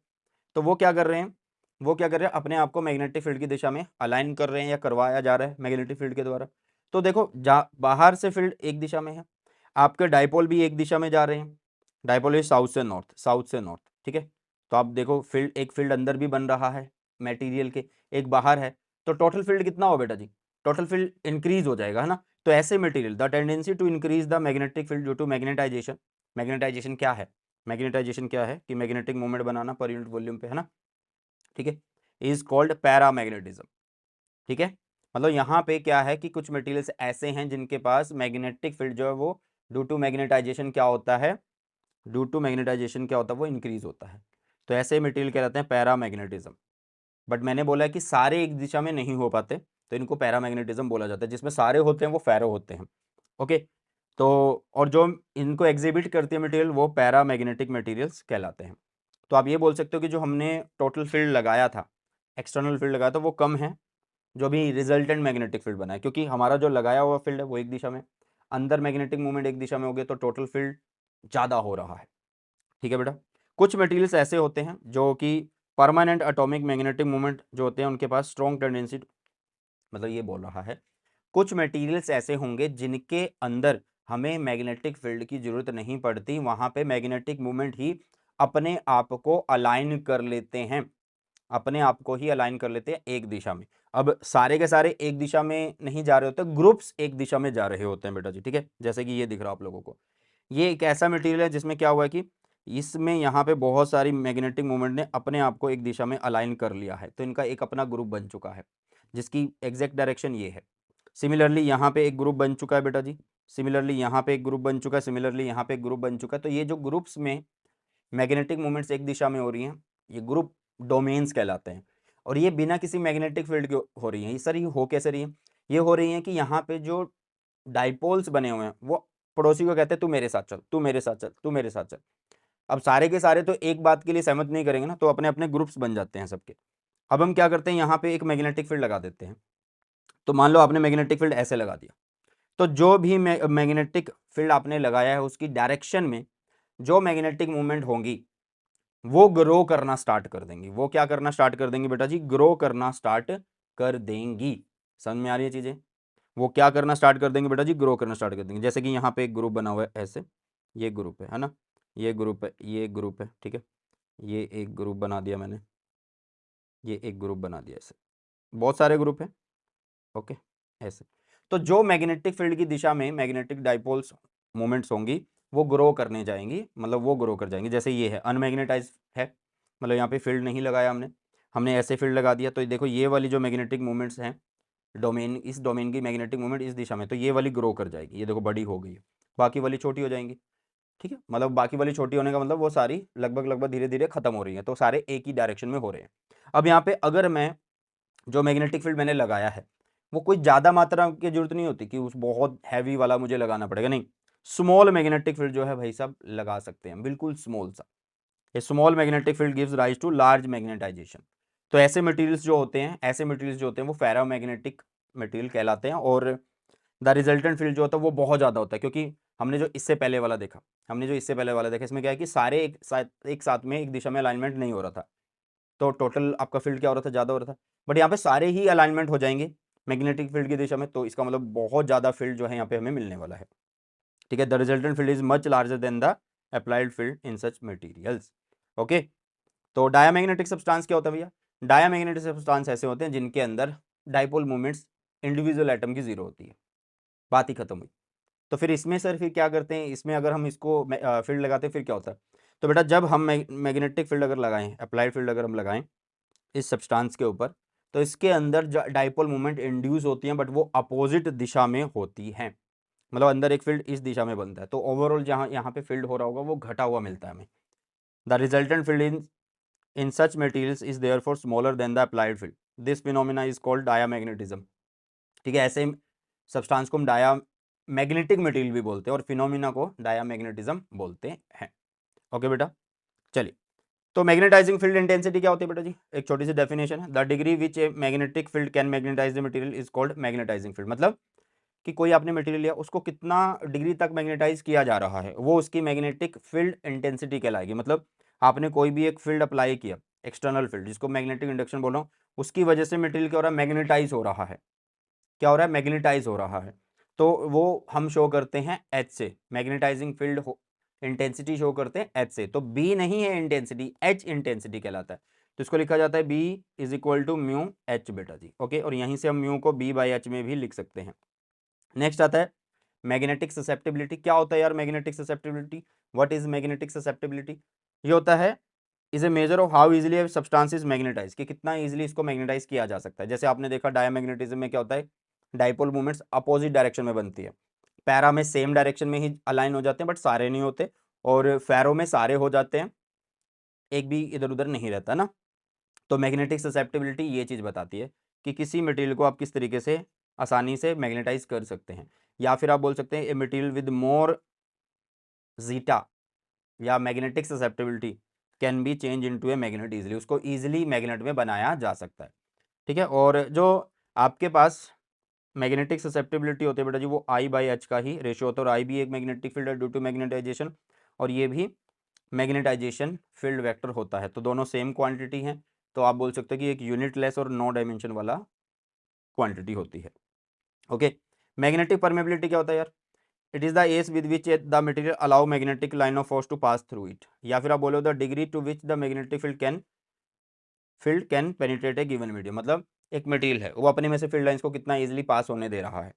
तो वो क्या कर रहे हैं, वो क्या कर रहे हैं, अपने आप को मैग्नेटिक फील्ड की दिशा में अलाइन कर रहे हैं, या करवाया जा रहा है मैग्नेटिक फील्ड के द्वारा। तो देखो, बाहर से फील्ड एक दिशा में है, आपके डाइपोल भी एक दिशा में जा रहे हैं, डाइपोल इज साउथ से नॉर्थ, साउथ से नॉर्थ, ठीक है। तो आप देखो, फील्ड, एक फील्ड अंदर भी बन रहा है मटेरियल के, एक बाहर है, तो टोटल फील्ड कितना हो बेटा जी, टोटल फील्ड इंक्रीज हो जाएगा, है ना। तो ऐसे material, the tendency to increase the magnetic field due to magnetization. Magnetization क्या है, मैग्नेटाइजेशन क्या है कि मैग्नेटिक मूवमेंट बनाना पर यूनिट वॉल्यूम पे, है ना, ठीक है, इज कॉल्ड पैरामैग्नेटिज्म। ठीक है, मतलब यहाँ पे क्या है कि कुछ मटेरियल्स ऐसे हैं जिनके पास मैग्नेटिक फील्ड जो है वो ड्यू टू मैग्नेटाइजेशन क्या होता है, ड्यू टू मैग्नेटाइजेशन क्या होता है, वो इंक्रीज होता है। तो ऐसे मटेरियल कहलाते हैं पैरामैग्नेटिज्म। बट मैंने बोला है कि सारे एक दिशा में नहीं हो पाते, तो इनको पैरामैग्नेटिज्म बोला जाता है। जिसमें सारे होते हैं वो फेरो होते हैं। ओके, तो और जो इनको एग्जिबिट करती है मटेरियल वो पैरामैग्नेटिक मटेरियल्स कहलाते हैं। तो आप ये बोल सकते हो कि जो हमने टोटल फील्ड लगाया था, एक्सटर्नल फील्ड लगाया था, वो कम है, जो भी रिजल्टेंट मैग्नेटिक फील्ड बना है, क्योंकि हमारा जो लगाया हुआ फील्ड है वो एक दिशा में, अंदर मैग्नेटिक मूवमेंट एक दिशा में हो गया, तो टोटल फील्ड ज़्यादा हो रहा है। ठीक है बेटा, कुछ मटेरियल्स ऐसे होते हैं जो कि परमानेंट एटॉमिक मैग्नेटिक मूवमेंट जो होते हैं उनके पास स्ट्रॉन्ग टेंडेंसी, मतलब ये बोल रहा है कुछ मटेरियल्स ऐसे होंगे जिनके अंदर हमें मैग्नेटिक फील्ड की जरूरत नहीं पड़ती, वहां पे मैग्नेटिक मूवमेंट ही अपने आप को अलाइन कर लेते हैं, अपने आप को ही अलाइन कर लेते हैं एक दिशा में। अब सारे के सारे एक दिशा में नहीं जा रहे होते, ग्रुप्स एक दिशा में जा रहे होते हैं बेटा जी। ठीक है, जैसे कि ये दिख रहा है आप लोगों को, ये एक ऐसा मटेरियल है जिसमें क्या हुआ है कि इसमें यहाँ पे बहुत सारी मैग्नेटिक मूवमेंट ने अपने आप को एक दिशा में अलाइन कर लिया है, तो इनका एक अपना ग्रुप बन चुका है जिसकी एग्जैक्ट डायरेक्शन ये है। सिमिलरली यहाँ पे एक ग्रुप बन चुका है बेटा जी, सिमिलरली यहाँ पे एक ग्रुप बन चुका है, सिमिलरली यहाँ पे एक ग्रुप बन चुका है। तो ये जो ग्रुप्स में मैग्नेटिक मूवमेंट्स एक दिशा में हो रही हैं, ये ग्रुप डोमेन्स कहलाते हैं, और ये बिना किसी मैग्नेटिक फील्ड के हो रही हैं। ये सर ये हो कैसे रही है? ये हो रही हैं कि यहाँ पे जो डाइपोल्स बने हुए हैं वो पड़ोसी को कहते हैं तू मेरे साथ चल, तू मेरे साथ चल, तू मेरे साथ चल। अब सारे के सारे तो एक बात के लिए सहमत नहीं करेंगे ना, तो अपने अपने ग्रुप्स बन जाते हैं सबके। अब हम क्या करते हैं, यहाँ पे एक मैग्नेटिक फील्ड लगा देते हैं। तो मान लो आपने मैग्नेटिक फील्ड ऐसे लगा दिया, तो जो भी मैग्नेटिक फील्ड आपने लगाया है उसकी डायरेक्शन में जो मैग्नेटिक मूवमेंट होंगी वो ग्रो करना स्टार्ट कर देंगी। वो क्या करना स्टार्ट कर देंगी बेटा जी? ग्रो करना स्टार्ट कर देंगी। समझ में आ रही है चीजें? वो क्या करना स्टार्ट कर देंगे बेटा जी? ग्रो करना स्टार्ट कर देंगे। जैसे कि यहाँ पे एक ग्रुप बना हुआ है ऐसे, ये ग्रुप है ना, ये ग्रुप है, ये ग्रुप है, ठीक है, ये एक ग्रुप बना दिया मैंने, ये एक ग्रुप बना दिया, ऐसे बहुत सारे ग्रुप हैं। ओके, ऐसे। तो जो मैग्नेटिक फील्ड की दिशा में मैग्नेटिक डाइपोल्स मोमेंट्स होंगी वो ग्रो करने जाएंगी, मतलब वो ग्रो कर जाएंगी। जैसे ये है अनमैग्नेटाइज है, मतलब यहाँ पे फील्ड नहीं लगाया हमने, हमने ऐसे फील्ड लगा दिया। तो ये देखो ये वाली जो मैग्नेटिक मूवमेंट्स हैं, डोमेन, इस डोमेन की मैग्नेटिक मूवमेंट इस दिशा में, तो ये वाली ग्रो कर जाएगी, ये देखो बड़ी हो गई है, बाकी वाली छोटी हो जाएंगी। ठीक है, मतलब बाकी वाली छोटी होने का मतलब वो सारी लगभग लगभग धीरे धीरे खत्म हो रही है, तो सारे एक ही डायरेक्शन में हो रहे हैं। अब यहाँ पे अगर मैं जो मैग्नेटिक फील्ड मैंने लगाया है वो कोई ज़्यादा मात्रा की जरूरत नहीं होती कि उस बहुत हैवी वाला मुझे लगाना पड़ेगा, नहीं, स्मॉल मैग्नेटिक फील्ड जो है भाई साहब लगा सकते हैं, बिल्कुल स्मॉल सा। ये small magnetic field gives rise to large magnetization. तो ऐसे मटेरियल्स जो होते हैं, ऐसे मटेरियल्स जो होते हैं वो फेरोमैग्नेटिक मटेरियल कहलाते हैं, और द रिजल्टेंट फील्ड जो होता है वो बहुत ज़्यादा होता है, क्योंकि हमने जो इससे पहले वाला देखा, इसमें क्या है कि सारे एक साथ में एक दिशा में अलाइनमेंट नहीं हो रहा था, तो टोटल आपका फील्ड क्या हो रहा था? ज़्यादा हो रहा था। बट यहाँ पे सारे ही अलाइनमेंट हो जाएंगे मैग्नेटिक फील्ड की दिशा में, तो इसका मतलब बहुत ज़्यादा फील्ड जो है यहाँ पे हमें मिलने वाला है। ठीक है, the resultant field is much larger than the applied field in such materials. Okay, तो डायामैग्नेटिक सब्सटेंस क्या होता है भैया? डायामैग्नेटिक सब्सटेंस ऐसे होते हैं जिनके अंदर डाइपोल मूवमेंट्स इंडिविजुअल एटम की जीरो होती है, बात ही खत्म हुई। तो फिर इसमें सर फिर क्या करते हैं, इसमें अगर हम इसको फील्ड लगाते हैं फिर क्या होता है? तो बेटा जब हम मैग्नेटिक फील्ड अगर लगाएं, अप्लाइड फील्ड अगर हम लगाएं इस सब्सटेंस के ऊपर, तो इसके अंदर डाइपोल मूवमेंट इंड्यूस होती हैं, बट वो अपोजिट दिशा में होती हैं। मतलब अंदर एक फील्ड इस दिशा में बनता है, तो ओवरऑल जहाँ यहाँ पे फील्ड हो रहा होगा वो घटा हुआ मिलता है हमें। The resultant field in such materials is therefore smaller than the applied field. This phenomena is called diamagnetism. ठीक है, ऐसे सब्सटेंस को हम डाया मैग्नेटिक मटेरियल भी बोलते हैं और फिनोमिना को डायामैग्नेटिज्म बोलते हैं। ओके बेटा, चलिए। तो मैग्नेटाइजिंग फील्ड इंटेंसिटी क्या होती है बेटा जी? एक छोटी सी डेफिनेशन है, the degree which a magnetic field can magnetize the material is called magnetizing field. मतलब कि कोई आपने मटेरियल लिया, उसको कितना डिग्री तक मैग्नेटाइज किया जा रहा है वो उसकी मैग्नेटिक फील्ड इंटेंसिटी कहलाएगी। मतलब आपने कोई भी एक फील्ड अप्लाई किया, एक्सटर्नल फील्ड जिसको मैग्नेटिक इंडक्शन बोल रहा हूँ, उसकी वजह से मटेरियल क्या हो रहा है? मैग्नेटाइज हो रहा है। क्या हो रहा है? मैग्नेटाइज हो रहा है। तो वो हम शो करते हैं एच से, मैग्नेटाइजिंग फील्ड इंटेंसिटी शो करते हैं एच से। तो बी नहीं है इंटेंसिटी, एच इंटेंसिटी कहलाता है। तो इसको लिखा जाता है B is equal to mu H बेटा जी। ओके, और यहीं से हम म्यू को बी बाई एच में भी लिख सकते हैं। नेक्स्ट आता है मैग्नेटिक ससेप्टिबिलिटी। क्या होता है यार magnetic susceptibility? What is magnetic susceptibility? ये होता है is a measure of how easily substance is magnetize, कि कितना इजीली इसको मैग्नेटाइज किया जा सकता है। जैसे आपने देखा डायमैग्नेटिज्म में क्या होता है, डाइपोल मूवमेंट्स अपोजिट डायरेक्शन में बनती है। पैरा में सेम डायरेक्शन में ही अलाइन हो जाते हैं बट सारे नहीं होते, और फेरो में सारे हो जाते हैं, एक भी इधर उधर नहीं रहता ना। तो मैग्नेटिक ससेप्टिबिलिटी ये चीज़ बताती है कि किसी मटेरियल को आप किस तरीके से आसानी से मैग्नेटाइज कर सकते हैं, या फिर आप बोल सकते हैं a material with more zeta या magnetic susceptibility can be change into a magnet easily, उसको इजीली मैग्नेट में बनाया जा सकता है। ठीक है, और जो आपके पास मैग्नेटिक ससेप्टिबिलिटी होती है बेटा जी वो आई बाई एच का ही रेशियो होता है, और आई भी एक मैग्नेटिक फील्ड है ड्यू टू मैग्नेटाइजेशन, और ये भी मैग्नेटाइजेशन फील्ड वेक्टर होता है। तो दोनों सेम क्वांटिटी हैं, तो आप बोल सकते हो कि एक यूनिट लेस और नो डायमेंशन वाला क्वांटिटी होती है। ओके, मैग्नेटिक परमेबिलिटी क्या होता है यार? It is the ease with which the material allow magnetic line of force to pass through it, या फिर आप बोलो the degree to which the magnetic field can penetrate a given medium. मतलब एक मटेरियल है वो अपने में से फील्ड लाइंस को कितना इजीली पास होने दे रहा है।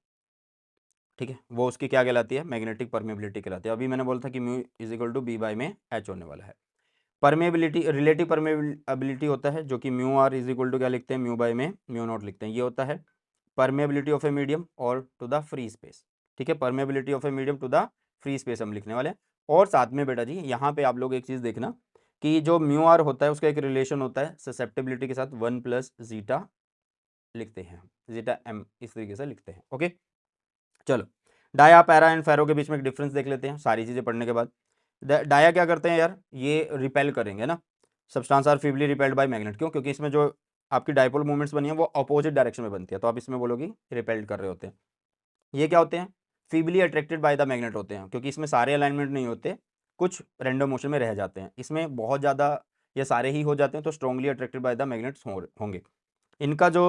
ठीक है, वो उसकी क्या कहलाती है? मैग्नेटिक परमेबिलिटी कहलाती है। अभी मैंने बोला था कि mu is equal to B by में एच होने वाला है। परमेबिलिटी रिलेटिव परमेबिलिटी होता है, जो कि mu R is equal to क्या लिखते हैं? म्यू बाई में म्यू नॉट लिखते हैं। ये होता है परमेबिलिटी ऑफ ए मीडियम और टू द फ्री स्पेस। ठीक है, permeability of a medium to the free space हम लिखने वाले हैं। और साथ में बेटा जी यहाँ पे आप लोग एक चीज़ देखना कि जो म्यू आर होता है उसका एक रिलेशन होता है ससेप्टेबिलिटी के साथ 1 प्लस जीटा लिखते हैं, जीटा एम इस तरीके से लिखते हैं। ओके चलो, डाया पैरा एंड फेरो के बीच में एक डिफरेंस देख लेते हैं सारी चीज़ें पढ़ने के बाद। डाया क्या करते हैं यार, ये रिपेल करेंगे ना, substance are feebly repelled by magnet, क्यों? क्योंकि इसमें जो आपकी डायपोल मूवमेंट्स बनी है वो अपोजिट डायरेक्शन में बनती है, तो आप इसमें बोलोगे रिपेल्ड कर रहे होते हैं। ये क्या होते हैं? Feebly attracted by the magnet होते हैं, क्योंकि इसमें सारे अलाइनमेंट नहीं होते, कुछ रैंडम मोशन में रह जाते हैं, इसमें बहुत ज़्यादा या सारे ही हो जाते हैं तो strongly attracted by the magnets होंगे। इनका जो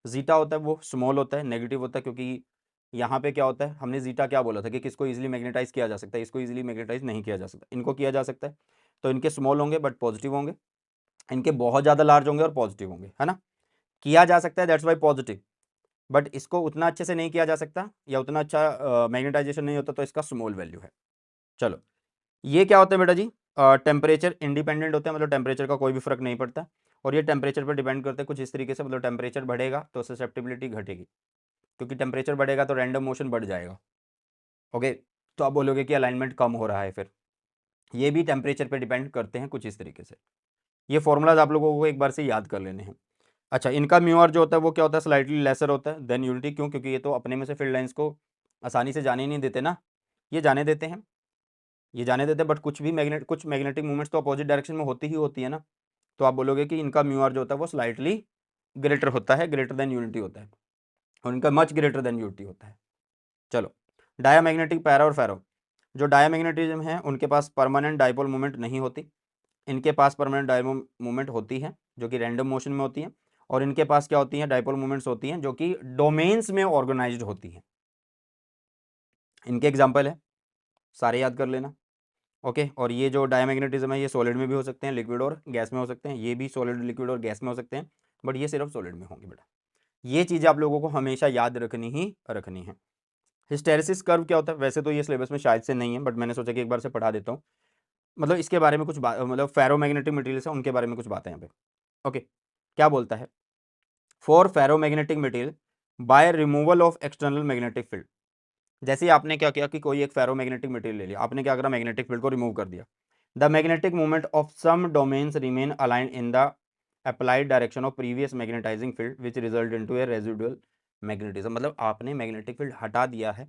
जीटा होता है वो स्मॉल होता है, नेगेटिव होता है, क्योंकि यहाँ पे क्या होता है, हमने जीटा क्या बोला था कि किसको इजीली मैग्नेटाइज किया जा सकता है, इसको इजीली मैग्नेटाइज नहीं किया जा सकता, इनको किया जा सकता है, तो इनके स्मॉल होंगे बट पॉजिटिव होंगे, इनके बहुत ज़्यादा लार्ज होंगे और पॉजिटिव होंगे, है ना, किया जा सकता है दैट्स वाई पॉजिटिव, बट इसको उतना अच्छे से नहीं किया जा सकता या उतना अच्छा मैग्नेटाइजेशन नहीं होता, तो इसका स्मॉल वैल्यू है। चलो, ये क्या होता है बेटा जी, टेम्परेचर इंडिपेंडेंट होते हैं, मतलब टेम्परेचर का कोई भी फर्क नहीं पड़ता, और ये टेम्परेचर पर डिपेंड करते हैं कुछ इस तरीके से, मतलब टेम्परेचर बढ़ेगा तो ससेप्टिबिलिटी घटेगी, क्योंकि टेम्परेचर बढ़ेगा तो रैंडम मोशन बढ़ जाएगा। ओके, तो आप बोलोगे कि अलाइनमेंट कम हो रहा है, फिर ये भी टेम्परेचर पे डिपेंड करते हैं कुछ इस तरीके से। ये फॉर्मूलाज आप लोगों को एक बार से याद कर लेने हैं। अच्छा, इनका म्यू आर जो होता है वो क्या होता है, स्लाइटली लेसर होता है देन यूनिटी, क्यों? क्योंकि ये तो अपने में से फील्ड लाइंस को आसानी से जाने नहीं देते ना, ये जाने देते हैं, ये जाने देते हैं, बट कुछ मैग्नेटिक मूवमेंट्स तो अपोजिट डायरेक्शन में होती ही होती है ना, तो आप बोलोगे कि इनका म्यू आर जो होता है वो स्लाइटली ग्रेटर होता है, ग्रेटर देन यूनिटी होता है, और इनका मच ग्रेटर देन यूनिटी होता है। चलो, डायामैग्नेटिक पैरा और फेरो, जो डायामैग्नेटिज्म है उनके पास परमानेंट डाइपोल मूवमेंट नहीं होती, इनके पास परमानेंट डाइपोल मूवमेंट होती है जो कि रैंडम मोशन में होती है, और इनके पास क्या होती है, डाइपोल मूवमेंट्स होती हैं जो कि डोमेन्स में ऑर्गेनाइज्ड होती हैं। इनके एग्जाम्पल है, सारे याद कर लेना। ओके, और ये जो डायमैग्नेटिज्म है ये सॉलिड में भी हो सकते हैं, लिक्विड और गैस में हो सकते हैं, ये भी सॉलिड, लिक्विड और गैस में हो सकते हैं, बट ये सिर्फ सॉलिड में होंगे बेटा। ये चीज़ें आप लोगों को हमेशा याद रखनी है। हिस्टेरिसिस कर्व क्या होता है, वैसे तो ये सिलेबस में शायद से नहीं है, बट मैंने सोचा कि एक बार से पढ़ा देता हूँ, मतलब इसके बारे में कुछ बात, मतलब फेरोमैग्नेटिक मटेरियल्स है उनके बारे में कुछ बातें यहाँ पे। ओके, क्या बोलता है, for ferromagnetic material by removal of external magnetic field, जैसे ही आपने क्या किया कि कोई एक फेरोमैग्नेटिक मटेरियल ले लिया, आपने क्या करा, मैग्नेटिक फील्ड को रिमूव कर दिया, the magnetic movement of some domains remain aligned in the applied direction of previous magnetizing field which result into a residual magnetism, मतलब आपने मैग्नेटिक फील्ड हटा दिया है,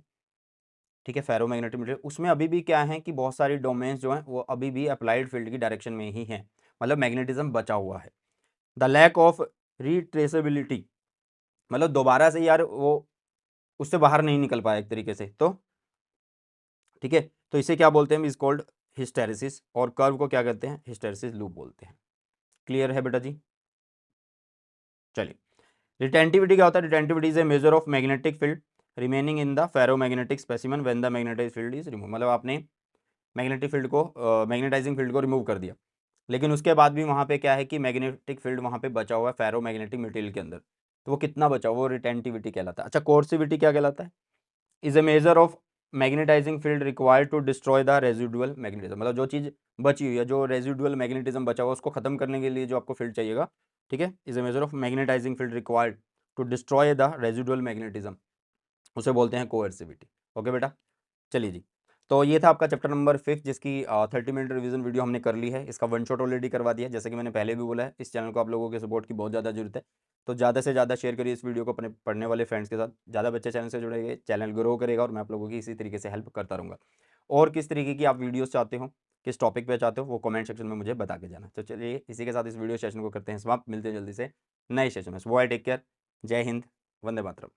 ठीक है, फेरोमैग्नेटिक मटेरियल, उसमें अभी भी क्या है कि बहुत सारी डोमेन्स जो हैं वो अभी भी अप्लाइड फील्ड की डायरेक्शन में ही हैं, मतलब मैग्नेटिज्म बचा हुआ है। द लैक ऑफ रिट्रेसेबिलिटी, मतलब दोबारा से यार वो उससे बाहर नहीं निकल पाया एक तरीके से, तो ठीक है, तो इसे क्या बोलते हैं, इज कॉल्ड हिस्टेरिसिस, और कर्व को क्या कहते हैं, हिस्टेरिसिस लूप बोलते हैं। क्लियर है बेटा जी? चलिए, रिटेंटिविटी क्या होता है, retentivity is a measure of magnetic field remaining in the ferromagnetic specimen when the magnetised field is remove, मतलब आपने मैग्नेटिक फील्ड को मैग्नेटाइजिंग फील्ड को रिमूव कर दिया, लेकिन उसके बाद भी वहाँ पे क्या है कि मैग्नेटिक फील्ड वहाँ पे बचा हुआ है फेरोमैग्नेटिक मटेरियल के अंदर, तो वो कितना बचा, वो रिटेंटिविटी कहलाता है। अच्छा, कोर्सिविटी क्या कहलाता है, is a measure of magnetizing field required to destroy the residual magnetism, मतलब जो चीज़ बची हुई है, जो रेजिडुअल मैग्नेटिज्म बचा हुआ उसको खत्म करने के लिए जो आपको फील्ड चाहिएगा, ठीक है, is a measure of magnetizing field required to destroy the residual magnetism, उसे बोलते हैं कोएर्सिविटी। ओके बेटा, चलिए जी, तो ये था आपका चैप्टर नंबर 5 जिसकी 30 मिनट रिवीजन वीडियो हमने कर ली है, इसका वन शॉट ऑलरेडी करवा दिया, जैसे कि मैंने पहले भी बोला है, इस चैनल को आप लोगों के सपोर्ट की बहुत ज़्यादा जरूरत है, तो ज़्यादा से ज़्यादा शेयर करिए इस वीडियो को अपने पढ़ने वाले फ्रेंड्स के साथ, ज़्यादा बच्चे चैनल से जुड़ेंगे, चैनल ग्रो करेगा, और मैं आप लोगों की इसी तरीके से हेल्प करता रहूँगा। और किस तरीके की आप वीडियोज़ चाहते हो, किस टॉपिक पे चाहते हो, वो कमेंट सेक्शन में मुझे बता के जाना। तो चलिए, इसी के साथ इस वीडियो सेशन को करते हैं समाप्त, मिलते हैं जल्दी से नए सेशन में। वो आई टेक केयर, जय हिंद, वंदे मातरम।